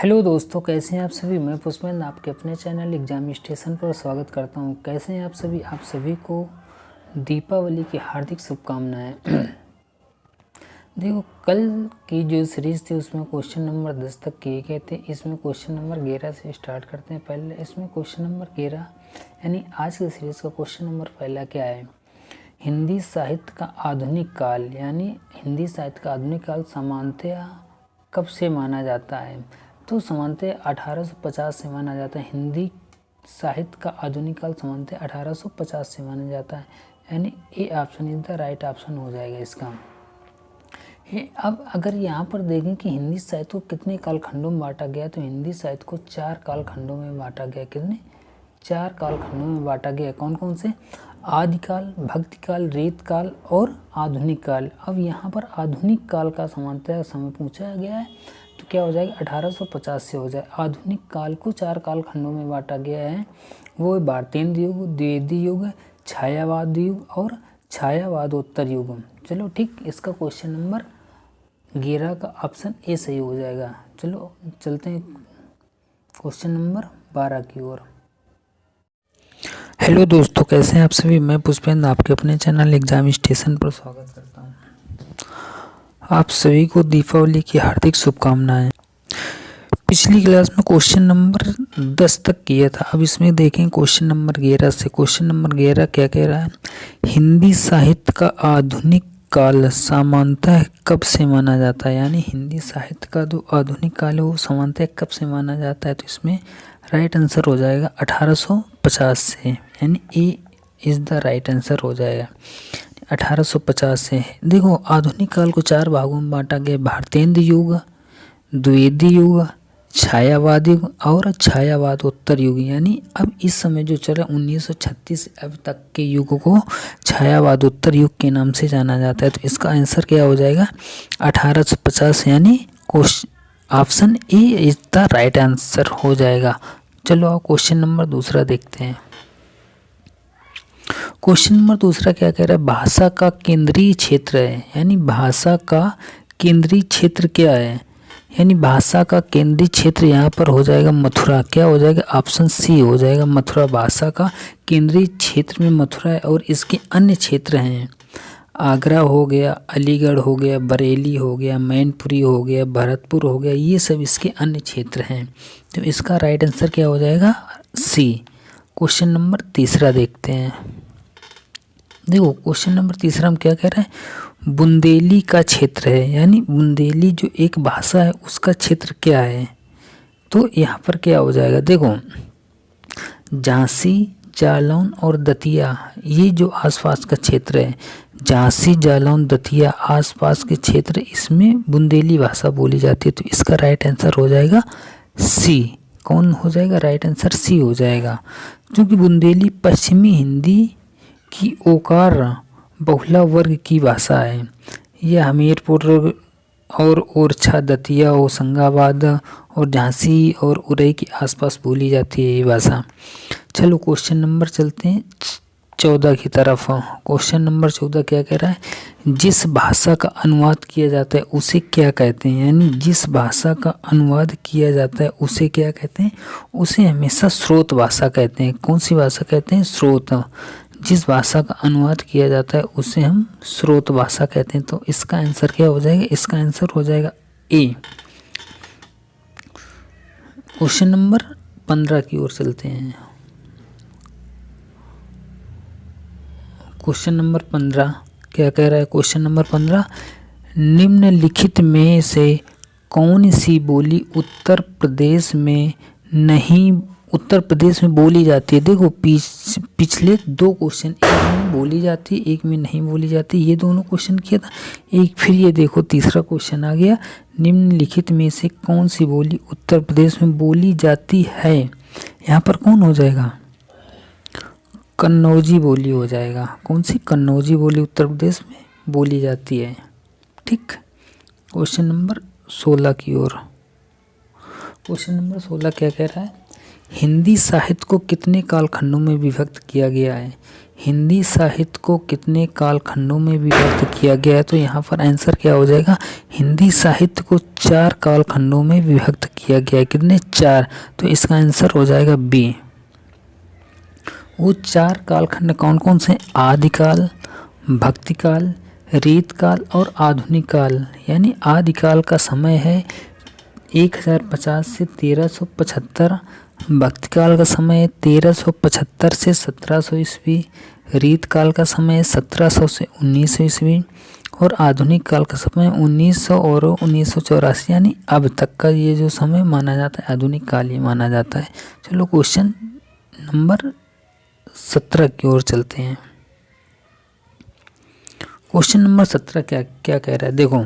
Hello दोस्तों, कैसे हैं आप सभी। मैं पुष्पेंद्र आपके अपने चैनल एग्जाम स्टेशन पर स्वागत करता हूं। कैसे हैं आप सभी को दीपावली की हार्दिक शुभकामनाएं। देखो, कल की जो सीरीज़ थी उसमें क्वेश्चन नंबर 10 तक किए गए थे। इसमें क्वेश्चन नंबर 11 से स्टार्ट करते हैं। पहले इसमें क्वेश्चन नंबर 11 यानी आज की सीरीज़ का क्वेश्चन नंबर पहला क्या है। हिंदी साहित्य का आधुनिक काल यानी हिंदी साहित्य का आधुनिक काल सामान्यतः कब से माना जाता है। तो सामान्यतः 1850 से माना जाता है। हिंदी साहित्य का आधुनिक काल सामान्यतः 1850 से माना जाता है, यानी A option is the right option हो जाएगा इसका। अब अगर यहाँ पर देखें कि हिंदी साहित्य को कितने कालखंडों में बांटा गया, तो हिंदी साहित्य को 4 कालखंडों में बांटा गया। कितने? 4 कालखंडों में बांटा गया। कौन कौन से? आदिकाल, भक्तिकाल, रेतकाल और आधुनिक काल। अब यहाँ पर आधुनिक काल का सामान्यतः समय पूछा गया है, तो क्या हो जाएगा? 1850 से हो जाए। आधुनिक काल को 4 कालखंडों में बांटा गया है। वो भारतेंद्र युग, द्विवेदी युग, छायावाद युग और छायावादोत्तर युग। चलो ठीक, इसका क्वेश्चन नंबर 11 का ऑप्शन ए सही हो जाएगा। चलो चलते हैं क्वेश्चन नंबर 12 की ओर। हेलो दोस्तों, कैसे हैं आप सभी। मैं पुष्पेंद्र आपके अपने चैनल एग्जाम स्टेशन पर स्वागत करता हूं। आप सभी को दीपावली की हार्दिक शुभकामनाएं। पिछली क्लास में क्वेश्चन नंबर 10 तक किया था। अब इसमें देखें क्वेश्चन नंबर 11 से। क्वेश्चन नंबर 11 क्या कह रहा है? हिंदी साहित्य का आधुनिक काल सामान्यतः कब से माना जाता है, यानी हिंदी साहित्य का जो आधुनिक काल है वो सामान्यतः कब से माना जाता है। तो इसमें राइट आंसर हो जाएगा 1850 से, यानी A is the right answer हो जाएगा। 1850 से। देखो, आधुनिक काल को 4 भागों में बांटा गया। भारतेंद्र युग, द्विवेदी युग, छायावाद युग और छायावादोत्तर युग। यानी अब इस समय जो चल रहा है 1936 अब तक के युग को छायावादोत्तर युग के नाम से जाना जाता है। तो इसका आंसर क्या हो जाएगा? 1850, यानी option A is the right answer हो जाएगा। चलो अब क्वेश्चन नंबर दूसरा देखते हैं। क्वेश्चन नंबर दूसरा क्या कह रहा है? भाषा का केंद्रीय क्षेत्र है, यानी भाषा का केंद्रीय क्षेत्र क्या है, यानी भाषा का केंद्रीय क्षेत्र यहाँ पर हो जाएगा मथुरा। क्या हो जाएगा? ऑप्शन सी हो जाएगा मथुरा। भाषा का केंद्रीय क्षेत्र में मथुरा है और इसके अन्य क्षेत्र हैं आगरा हो गया, अलीगढ़ हो गया, बरेली हो गया, मैनपुरी हो गया, भरतपुर हो गया। ये सब इसके अन्य क्षेत्र हैं। तो इसका राइट आंसर क्या हो जाएगा? सी। क्वेश्चन नंबर तीसरा देखते हैं। देखो, क्वेश्चन नंबर तीसरा हम क्या कह रहे हैं? बुंदेली का क्षेत्र है, यानी बुंदेली जो एक भाषा है उसका क्षेत्र क्या है। तो यहाँ पर क्या हो जाएगा? देखो, झांसी, जालौन और दतिया, ये जो आसपास का क्षेत्र है, झांसी, जालौन, दतिया आसपास के क्षेत्र, इसमें बुंदेली भाषा बोली जाती है। तो इसका राइट आंसर हो जाएगा सी। कौन हो जाएगा? राइट आंसर सी हो जाएगा। क्योंकि बुंदेली पश्चिमी हिंदी की ओकार बहुला वर्ग की भाषा है। यह हमीरपुर और ओरछा, दतिया, होशंगाबाद और झांसी और उरई के आसपास बोली जाती है ये भाषा। चलो क्वेश्चन नंबर चलते हैं 14 की तरफ। क्वेश्चन नंबर 14 क्या कह रहा है? जिस भाषा का अनुवाद किया जाता है उसे क्या कहते हैं, यानी जिस भाषा का अनुवाद किया जाता है उसे क्या कहते हैं? उसे हमेशा स्रोत भाषा कहते हैं। कौन सी भाषा कहते हैं? स्रोत। जिस भाषा का अनुवाद किया जाता है उसे हम स्रोत भाषा कहते हैं। तो इसका आंसर क्या हो जाएगा? इसका आंसर हो जाएगा ए। क्वेश्चन नंबर 15 की ओर चलते हैं। क्वेश्चन नंबर 15 क्या कह रहा है? क्वेश्चन नंबर 15, निम्नलिखित में से कौन सी बोली उत्तर प्रदेश में बोली जाती है। देखो, पिछले 2 क्वेश्चन, एक में बोली जाती है, एक में नहीं बोली जाती, ये दोनों क्वेश्चन किया था। एक फिर ये देखो तीसरा क्वेश्चन आ गया, निम्नलिखित में से कौन सी बोली उत्तर प्रदेश में बोली जाती है। यहाँ पर कौन हो जाएगा? कन्नौजी बोली हो जाएगा। कौन सी? कन्नौजी बोली उत्तर प्रदेश में बोली जाती है। ठीक। क्वेश्चन नंबर 16 की ओर। क्वेश्चन नंबर 16 क्या कह रहा है? हिंदी साहित्य को कितने कालखंडों में विभक्त किया गया है? हिंदी साहित्य को कितने कालखंडों में विभक्त किया गया है? तो यहाँ पर आंसर क्या हो जाएगा? हिंदी साहित्य को 4 कालखंडों में विभक्त किया गया है। कितने? 4। तो इसका आंसर हो जाएगा बी। वो 4 कालखंड कौन कौन से? आदिकाल, भक्तिकाल, रीतकाल और आधुनिक काल। यानी आदिकाल का समय है 1050 से 1375, भक्तिकाल का समय है 1375 से 1700 ईस्वी, रीतकाल का समय है 1700 से 1900 ईस्वी और आधुनिक काल का समय 1900 और 1984। यानी अब तक का ये जो समय माना जाता है आधुनिक काल ही माना जाता है। चलो क्वेश्चन नंबर 17 की ओर चलते हैं। क्वेश्चन नंबर 17 क्या कह रहा है? देखो,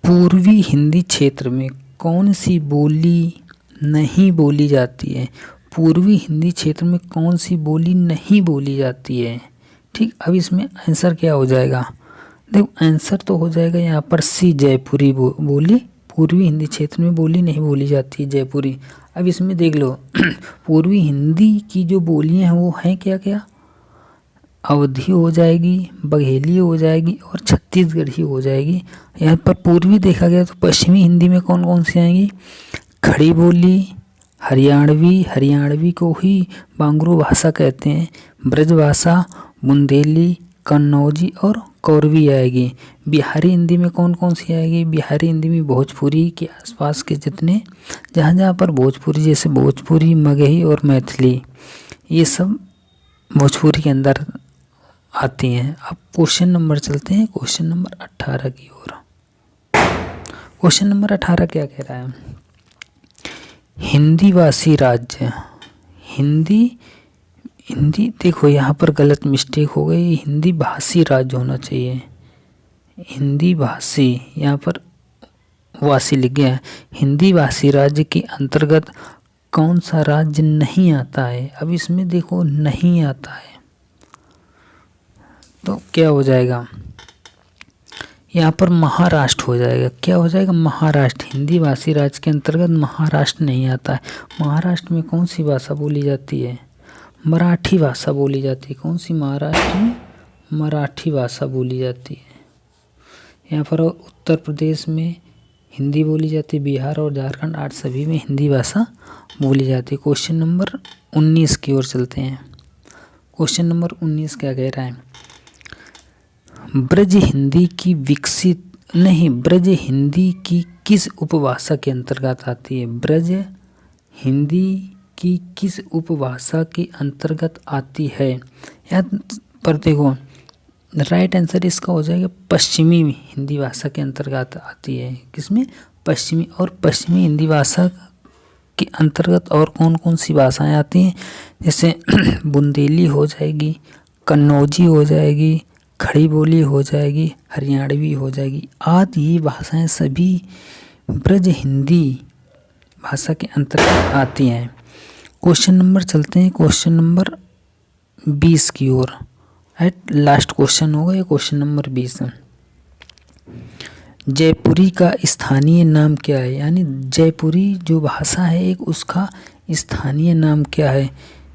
पूर्वी हिंदी क्षेत्र में कौन सी बोली नहीं बोली जाती है? पूर्वी हिंदी क्षेत्र में कौन सी बोली नहीं बोली जाती है? ठीक, अब इसमें आंसर क्या हो जाएगा? देखो, आंसर तो हो जाएगा यहाँ पर सी, जयपुरी बोली पूर्वी हिंदी क्षेत्र में बोली नहीं बोली जाती है, जयपुरी। अब इसमें देख लो पूर्वी हिंदी की जो बोलियाँ हैं वो हैं क्या क्या? अवधी हो जाएगी, बघेली हो जाएगी और छत्तीसगढ़ी हो जाएगी। यहाँ पर पूर्वी देखा गया तो पश्चिमी हिंदी में कौन कौन सी आएंगी? खड़ी बोली, हरियाणवी को ही बांगरू भाषा कहते हैं, ब्रजभाषा, बुंदेली, कन्नौजी और कौरवी आएगी। बिहारी हिंदी में कौन कौन सी आएगी? बिहारी हिंदी में भोजपुरी के आसपास के जितने जहाँ पर भोजपुरी, जैसे भोजपुरी, मगही और मैथिली, ये सब भोजपुरी के अंदर आती हैं। अब क्वेश्चन नंबर चलते हैं क्वेश्चन नंबर 18 की ओर। क्वेश्चन नंबर 18 क्या कह रहा है? हिंदीभाषी राज्य। हिंदी देखो यहाँ पर गलत मिस्टेक हो गई, हिंदी भाषी राज्य होना चाहिए। हिंदी भाषी यहाँ पर वासी लिख गया है। हिंदी भाषी राज्य के अंतर्गत कौन सा राज्य नहीं आता है? अब इसमें देखो नहीं आता है तो क्या हो जाएगा? यहाँ पर महाराष्ट्र हो जाएगा। क्या हो जाएगा? महाराष्ट्र। हिंदी भाषी राज्य के अंतर्गत महाराष्ट्र नहीं आता है। महाराष्ट्र में कौन सी भाषा बोली जाती है? मराठी भाषा बोली जाती है। कौन सी? महाराष्ट्र में मराठी भाषा बोली जाती है। यहाँ पर उत्तर प्रदेश में हिंदी बोली जाती है, बिहार और झारखंड आठ सभी में हिंदी भाषा बोली जाती है। क्वेश्चन नंबर 19 की ओर चलते हैं। क्वेश्चन नंबर 19 क्या कह रहा है? ब्रज हिंदी की किस उपभाषा के अंतर्गत आती है? ब्रज हिंदी की किस उपभाषा के अंतर्गत आती है? यहाँ पर देखो राइट आंसर इसका हो जाएगा पश्चिमी हिंदी भाषा के अंतर्गत आती है। किसमें? पश्चिमी। और पश्चिमी हिंदी भाषा के अंतर्गत और कौन कौन सी भाषाएं आती हैं? जैसे बुंदेली हो जाएगी, कन्नौजी हो जाएगी, खड़ी बोली हो जाएगी, हरियाणवी हो जाएगी। आदि ये भाषाएं सभी ब्रज हिंदी भाषा के अंतर्गत आती हैं। क्वेश्चन नंबर चलते हैं क्वेश्चन नंबर 20 की ओर। लास्ट क्वेश्चन होगा ये क्वेश्चन नंबर 20। जयपुरी का स्थानीय नाम क्या है? यानी जयपुरी जो भाषा है एक, उसका स्थानीय नाम क्या है?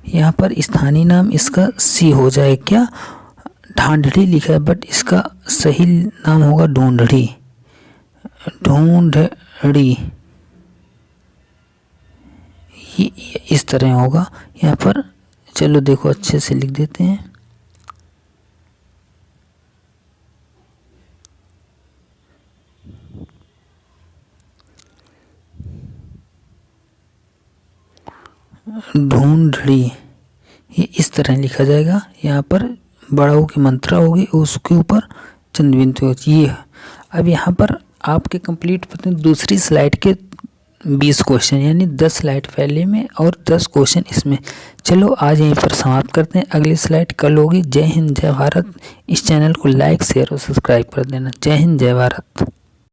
यहाँ पर स्थानीय नाम इसका सी हो जाए। क्या? ढांढड़ी लिखा है बट इसका सही नाम होगा ढूंढड़ी। ढूंढड़ी ये इस तरह होगा यहाँ पर। चलो देखो अच्छे से लिख देते हैं। ढूंढड़ी ये इस तरह लिखा जाएगा। यहाँ पर बड़ा हो की मात्रा होगी, उसके ऊपर चंद बिंदु होती है। अब यहाँ पर आपके कंप्लीट दूसरी स्लाइड के 20 क्वेश्चन, यानी 10 स्लाइड पहले में और 10 क्वेश्चन इसमें। चलो आज यहीं पर समाप्त करते हैं, अगली स्लाइड कल होगी। जय हिंद जय भारत। इस चैनल को लाइक शेयर और सब्सक्राइब कर देना। जय हिंद जय भारत।